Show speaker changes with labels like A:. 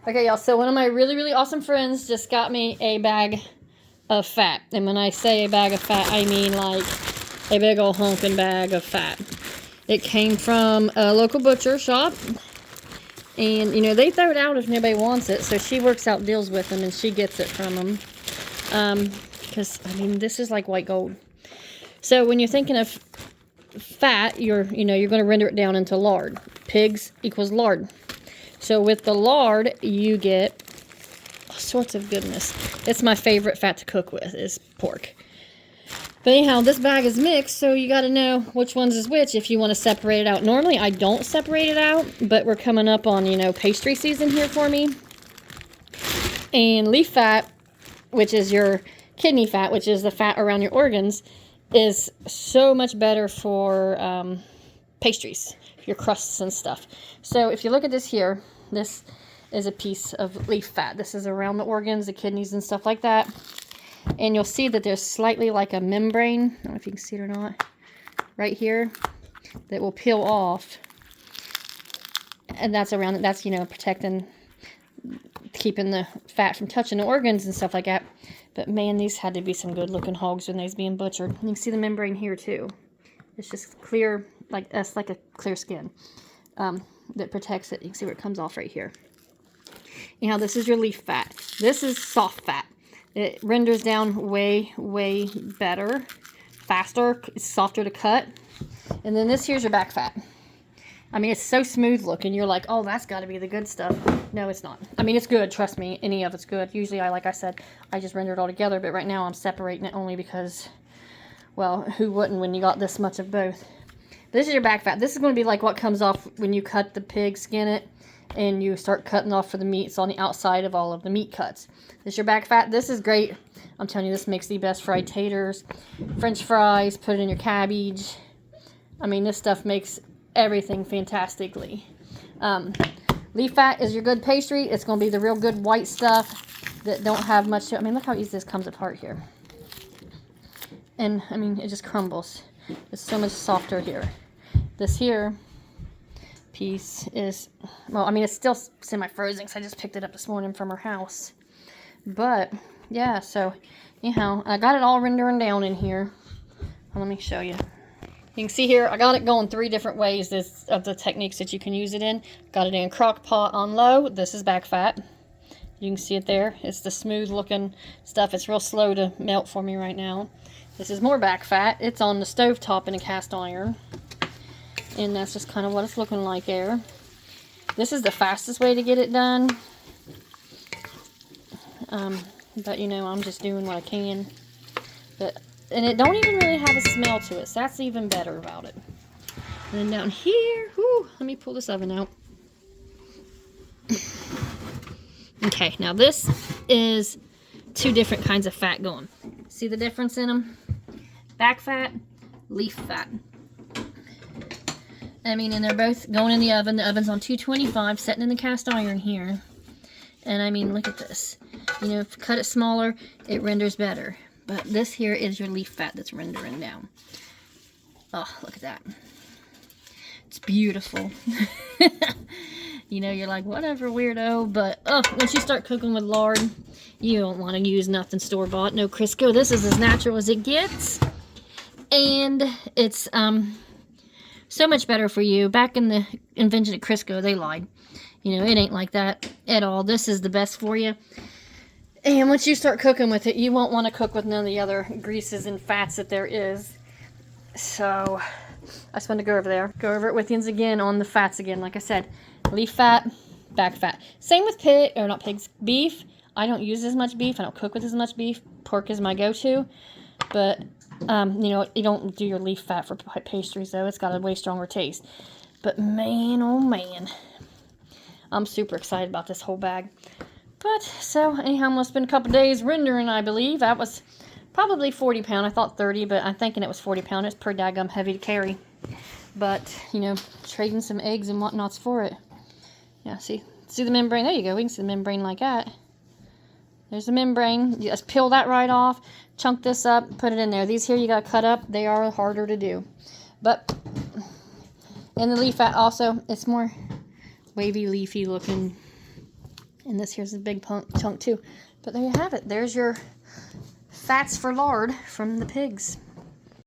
A: Okay, y'all, so one of my really, really awesome friends just got me a bag of fat. And when I say a bag of fat, I mean like a big old honking bag of fat. It came from a local butcher shop. And, you know, they throw it out if nobody wants it. So she works out deals with them and she gets it from them. Because, I mean, this is like white gold. So when you're thinking of fat, you're going to render it down into lard. Pigs equals lard. So with the lard, you get all sorts of goodness. It's my favorite fat to cook with is pork. But anyhow, this bag is mixed, so you got to know which ones is which if you want to separate it out. Normally, I don't separate it out, but we're coming up on, pastry season here for me. And leaf fat, which is your kidney fat, which is the fat around your organs, is so much better for pastries, your crusts and stuff. So if you look at this here, this is a piece of leaf fat. This is around the organs, the kidneys and stuff like that. And you'll see that there's slightly like a membrane, I don't know if you can see it or not, right here, that will peel off. And that's around it. That's, protecting, keeping the fat from touching the organs and stuff like that. But man, these had to be some good looking hogs when they was being butchered. You can see the membrane here too. It's just clear, like a clear skin that protects it. You can see where it comes off right here. Anyhow, this is your leaf fat. This is soft fat. It renders down way, way better, faster. It's softer to cut. And then this here's your back fat. I mean, it's so smooth looking. You're like, oh, that's got to be the good stuff. No, it's not. I mean, it's good. Trust me. Any of it's good. Usually, like I said, I just render it all together. But right now, I'm separating it only because, well, who wouldn't when you got this much of both? This is your back fat. This is going to be like what comes off when you cut the pig, skin it, and you start cutting off for the meats on the outside of all of the meat cuts. This is your back fat. This is great. I'm telling you, this makes the best fried taters, French fries, put it in your cabbage. I mean, this stuff makes everything fantastically. Leaf fat is your good pastry. It's going to be the real good white stuff that don't have much to it. I mean, look how easy this comes apart here. And, I mean, it just crumbles. It's so much softer here. This here piece is, well, I mean, it's still semi-frozen because I just picked it up this morning from her house. But, yeah, so, anyhow, I got it all rendering down in here. Well, let me show you. You can see here, I got it going 3 different ways of the techniques that you can use it in. Got it in a crock pot on low. This is back fat. You can see it there. It's the smooth looking stuff. It's real slow to melt for me right now. This is more back fat. It's on the stove top in a cast iron. And that's just kind of what it's looking like there. This is the fastest way to get it done. But, I'm just doing what I can. And it don't even really have a smell to it. So that's even better about it. And then down here, let me pull this oven out. Okay, now this is 2 different kinds of fat going. See the difference in them? Back fat, leaf fat. I mean, and they're both going in the oven. The oven's on 225, setting in the cast iron here. And I mean, look at this. If you cut it smaller, it renders better. But this here is your leaf fat that's rendering down. Oh, look at that. It's beautiful. You're like, whatever, weirdo. But, once you start cooking with lard, you don't want to use nothing store-bought. No Crisco. This is as natural as it gets. And it's so much better for you. Back in the invention of Crisco, they lied. It ain't like that at all. This is the best for you. And once you start cooking with it, you won't want to cook with none of the other greases and fats that there is. So, I just wanted to go over there. Go over it with you again on the fats again. Like I said, leaf fat, back fat. Same with beef. I don't use as much beef. I don't cook with as much beef. Pork is my go-to. But, you don't do your leaf fat for pastries, though. It's got a way stronger taste. But, man, oh, man. I'm super excited about this whole bag. But, so, anyhow, I'm going to spend a couple days rendering, I believe. That was probably 40 pound. I thought 30, but I'm thinking it was 40 pound. It's pretty daggum heavy to carry. But, trading some eggs and whatnots for it. Yeah, see the membrane? There you go. We can see the membrane like that. There's the membrane. You just peel that right off. Chunk this up. Put it in there. These here you got to cut up. They are harder to do. But, and the leaf fat also, it's more wavy, leafy looking. And this here's a big chunk too. But there you have it. There's your fats for lard from the pigs.